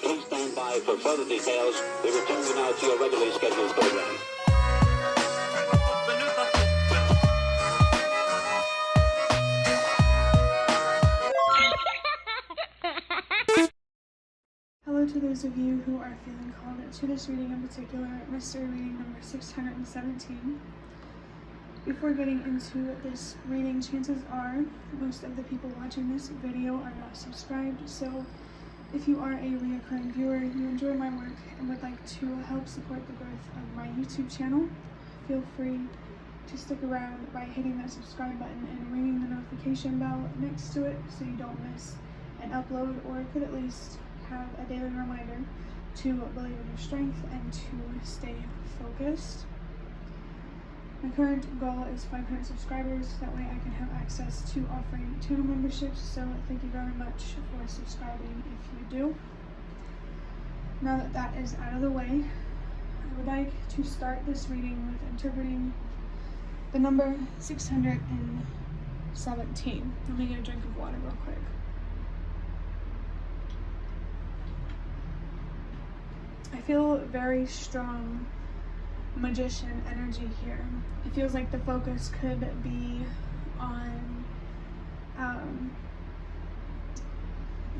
Please stand by for further details. We return you now to your regularly scheduled program. Hello to those of you who are feeling called to this reading in particular, mystery reading number 617. Before getting into this reading, chances are most of the people watching this video are not subscribed, so if you are a reoccurring viewer, you enjoy my work, and would like to help support the growth of my YouTube channel, feel free to stick around by hitting that subscribe button and ringing the notification bell next to it so you don't miss an upload, or could at least have a daily reminder to believe in your strength and to stay focused. My current goal is 500 subscribers. That way I can have access to offering channel memberships, so thank you very much for subscribing if you do. Now that that is out of the way, I would like to start this reading with interpreting the number 617. Let me get a drink of water real quick. I feel very strong magician energy here. It feels like the focus could be on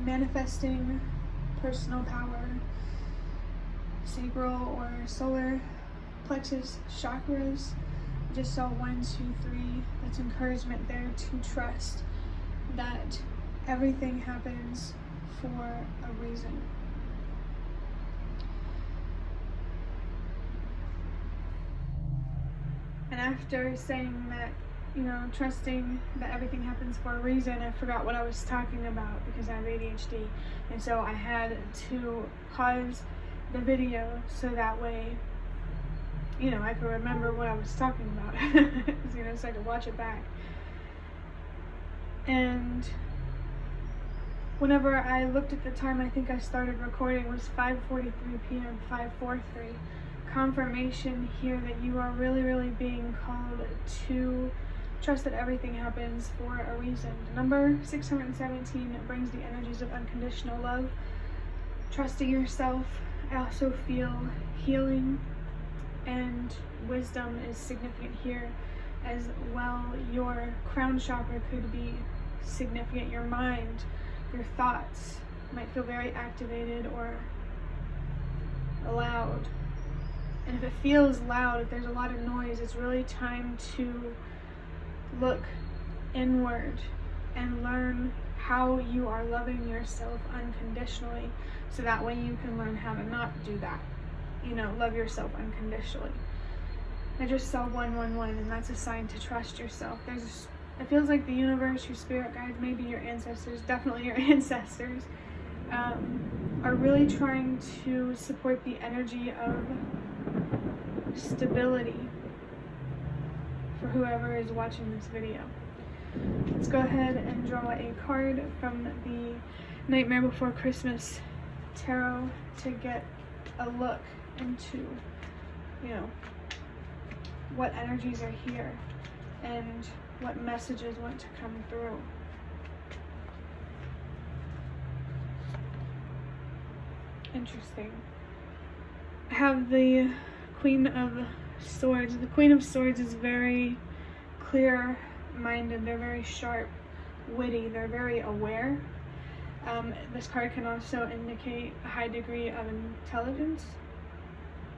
manifesting personal power, sacral or solar plexus chakras. I just saw 1, 2, 3. That's encouragement there to trust that everything happens for a reason. And after saying that, trusting that everything happens for a reason, I forgot what I was talking about because I have ADHD. And so I had to pause the video so that way, I could remember what I was talking about, so I could watch it back. And whenever I looked at the time, I think I started recording was 5:43 p.m., 5:43. Confirmation here that you are really being called to trust that everything happens for a reason. The number 617 brings the energies of unconditional love, trusting yourself. I also feel healing, and wisdom is significant here as well. Your crown chakra could be significant. Your mind, your thoughts might feel very activated or loud. And if it feels loud, if there's a lot of noise, it's really time to look inward and learn how you are loving yourself unconditionally, so that way you can learn how to not do that. Love yourself unconditionally. I just saw 111, and that's a sign to trust yourself. It feels like the universe, your spirit guides, maybe your ancestors, definitely your ancestors, are really trying to support the energy of stability for whoever is watching this video. Let's go ahead and draw a card from the Nightmare Before Christmas tarot to get a look into, what energies are here and what messages want to come through. Interesting. I have the Queen of Swords. The Queen of Swords is very clear-minded. They're very sharp, witty. They're very aware. This card can also indicate a high degree of intelligence,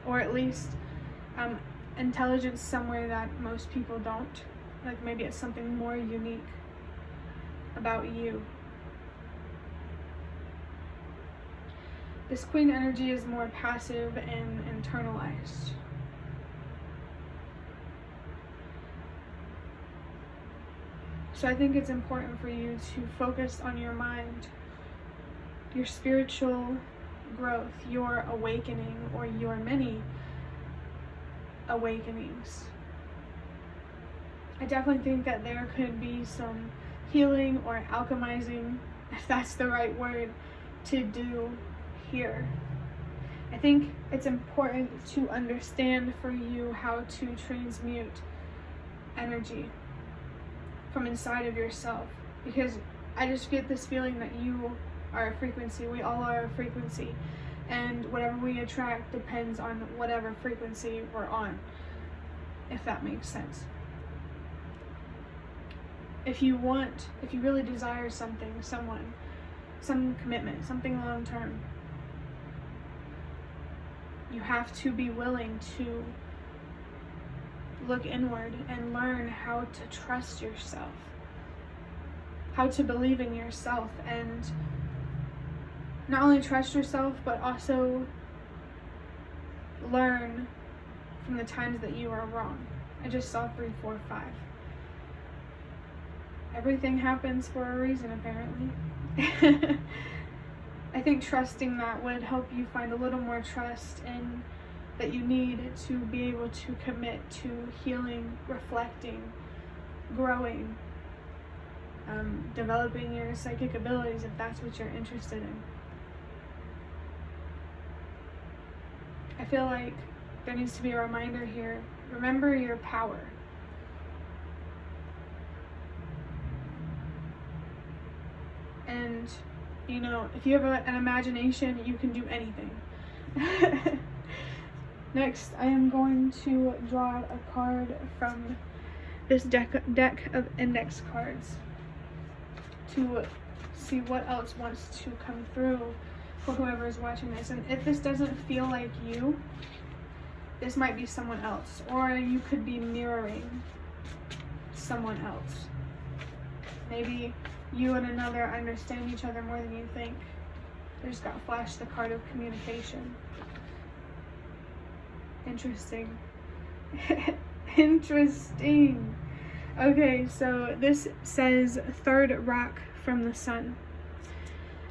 or at least intelligence somewhere that most people don't. Like maybe it's something more unique about you. This Queen energy is more passive and internalized. So I think it's important for you to focus on your mind, your spiritual growth, your awakening, or your many awakenings. I definitely think that there could be some healing or alchemizing, if that's the right word, to do here. I think it's important to understand for you how to transmute energy from inside of yourself, because I just get this feeling that you are a frequency. We all are a frequency, and whatever we attract depends on whatever frequency we're on, if that makes sense. If you really desire something, someone, some commitment, something long term, you have to be willing to look inward and learn how to trust yourself, how to believe in yourself, and not only trust yourself, but also learn from the times that you are wrong. I just saw 3, 4, 5. Everything happens for a reason, apparently. I think trusting that would help you find a little more trust in that you need to be able to commit to healing, reflecting, growing, developing your psychic abilities if that's what you're interested in. I feel like there needs to be a reminder here. Remember your power. And, you know, if you have an imagination, you can do anything. Next, I am going to draw a card from this deck of index cards to see what else wants to come through for whoever is watching this. And if this doesn't feel like you, this might be someone else, or you could be mirroring someone else. Maybe you and another understand each other more than you think. I just got flashed the card of communication. Interesting. Interesting. Okay, so this says third rock from the sun.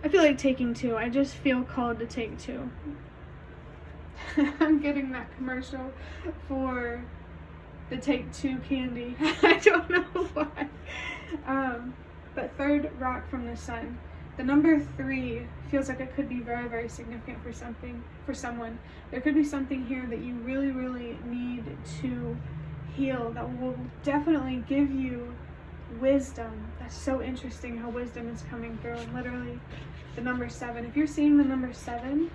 I feel like taking 2. I just feel called to take 2. I'm getting that commercial for the Take 2 candy. I don't know why. But third rock from the sun. The number 3 feels like it could be very, very significant for someone. There could be something here that you really, really need to heal that will definitely give you wisdom. That's so interesting how wisdom is coming through. And literally the number 7. If you're seeing the number 7,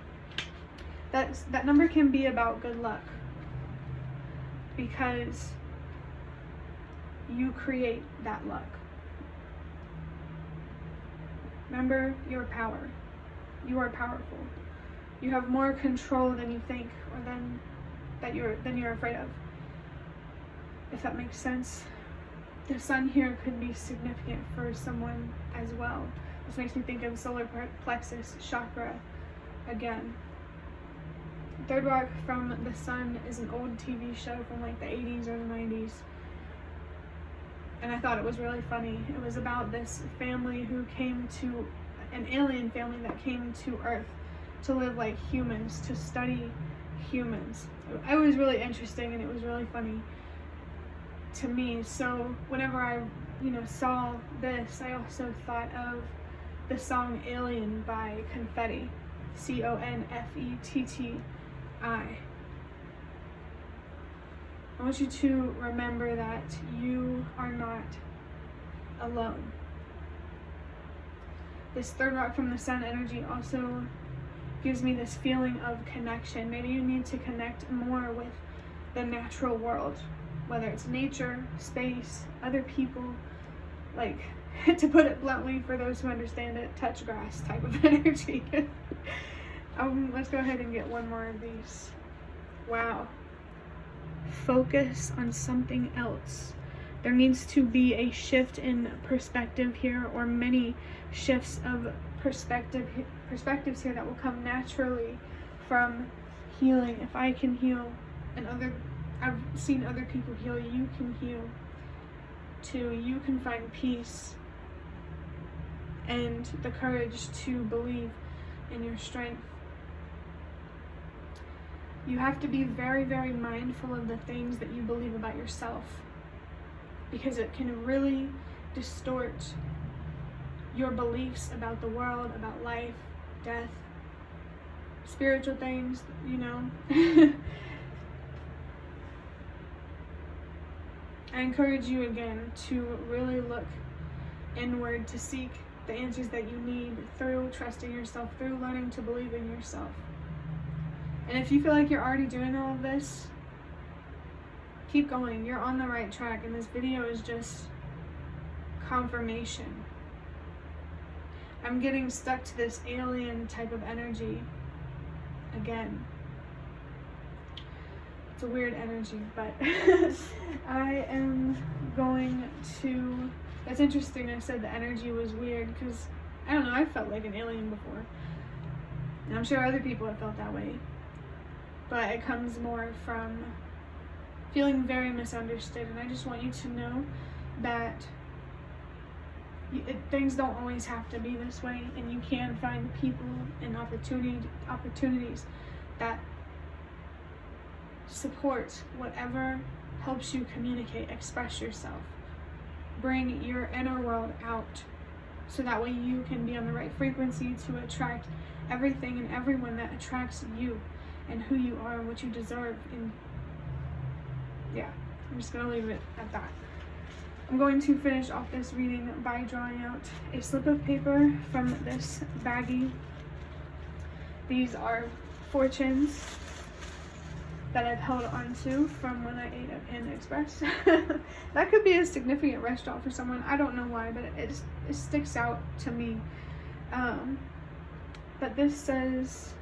that number can be about good luck, because you create that luck. Remember your power. You are powerful. You have more control than you think, or than you're afraid of. If that makes sense. The sun here could be significant for someone as well. This makes me think of solar plexus chakra again. Third rock from the sun is an old TV show from like the 80s or the 90s. And I thought it was really funny. It was about this family who came to, an alien family that came to Earth to live like humans, to study humans. It was really interesting and it was really funny to me. So whenever I, saw this, I also thought of the song Alien by Confetti. Confetti. I want you to remember that you are not alone. This third rock from the sun energy also gives me this feeling of connection. Maybe you need to connect more with the natural world, whether it's nature, space, other people, like, to put it bluntly for those who understand it, touch grass type of energy. Let's go ahead and get one more of these. Wow. Focus on something else. There needs to be a shift in perspective here, or many shifts of perspectives here that will come naturally from healing. If I can heal, and I've seen other people heal, you can heal too. You can find peace and the courage to believe in your strength. You have to be very, very mindful of the things that you believe about yourself, because it can really distort your beliefs about the world, about life, death, spiritual things, you know. I encourage you again to really look inward, to seek the answers that you need through trusting yourself, through learning to believe in yourself. And if you feel like you're already doing all of this, keep going. You're on the right track, and this video is just confirmation. I'm getting stuck to this alien type of energy again. It's a weird energy, but I am going to... That's interesting I said the energy was weird, because I don't know, I felt like an alien before. And I'm sure other people have felt that way. But it comes more from feeling very misunderstood, and I just want you to know that things don't always have to be this way, and you can find people and opportunities that support whatever helps you communicate, express yourself, bring your inner world out, so that way you can be on the right frequency to attract everything and everyone that attracts you and who you are and what you deserve. And yeah, I'm just gonna leave it at that. I'm going to finish off this reading by drawing out a slip of paper from this baggie. These are fortunes that I've held onto from when I ate at Panda Express. That could be a significant restaurant for someone. I don't know why, but it sticks out to me. But this says,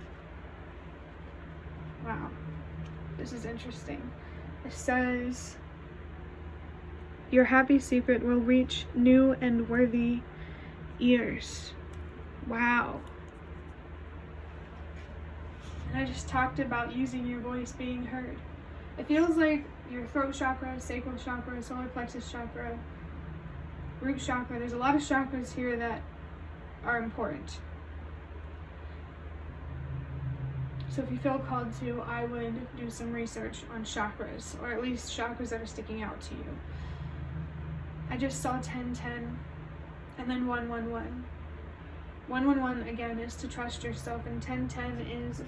wow, this is interesting. It says, your happy secret will reach new and worthy ears. Wow. And I just talked about using your voice being heard. It feels like your throat chakra, sacral chakra, solar plexus chakra, root chakra, there's a lot of chakras here that are important. So if you feel called to, I would do some research on chakras, or at least chakras that are sticking out to you. I just saw 1010 and then 111. 111 again is to trust yourself, and 1010 is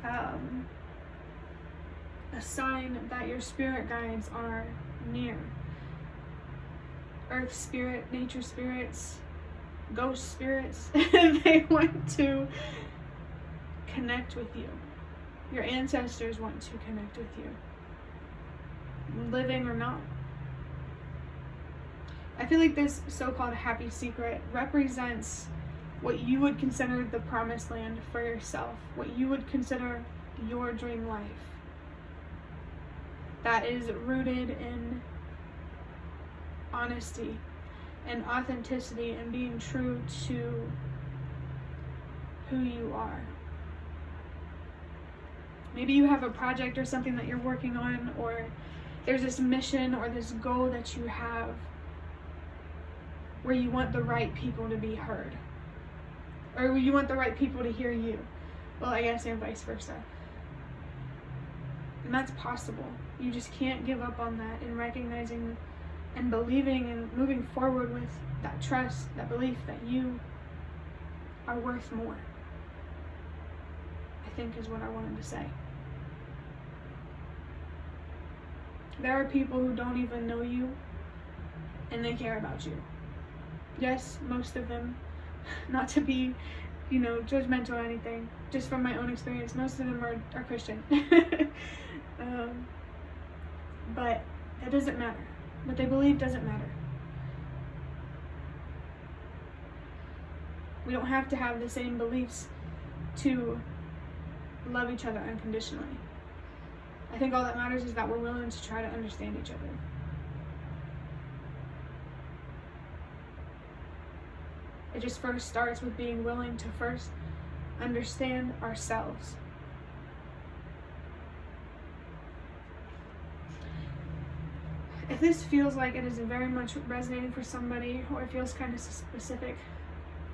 a sign that your spirit guides are near. Earth spirit, nature spirits, ghost spirits, they want to connect with you. Your ancestors want to connect with you, living or not. I feel like this so-called happy secret represents what you would consider the promised land for yourself, what you would consider your dream life, that is rooted in honesty and authenticity and being true to who you are. Maybe you have a project or something that you're working on, or there's this mission or this goal that you have where you want the right people to be heard, or you want the right people to hear you. Well, I guess, and vice versa. And that's possible. You just can't give up on that, and recognizing and believing and moving forward with that trust, that belief that you are worth more, I think is what I wanted to say. There are people who don't even know you, and they care about you. Yes, most of them, not to be, judgmental or anything, just from my own experience, most of them are Christian. But it doesn't matter. What they believe doesn't matter. We don't have to have the same beliefs to love each other unconditionally. I think all that matters is that we're willing to try to understand each other. It just first starts with being willing to first understand ourselves. If this feels like it is very much resonating for somebody, or it feels kind of specific,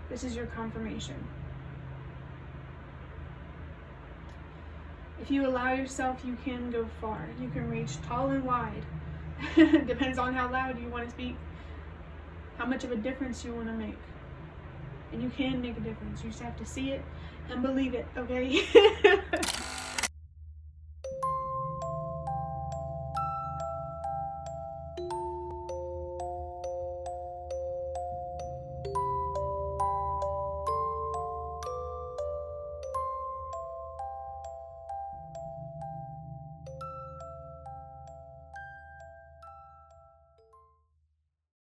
this is your confirmation. If you allow yourself, you can go far. You can reach tall and wide. Depends on how loud you want to speak, how much of a difference you want to make. and you can make a difference. You just have to see it and believe it, okay?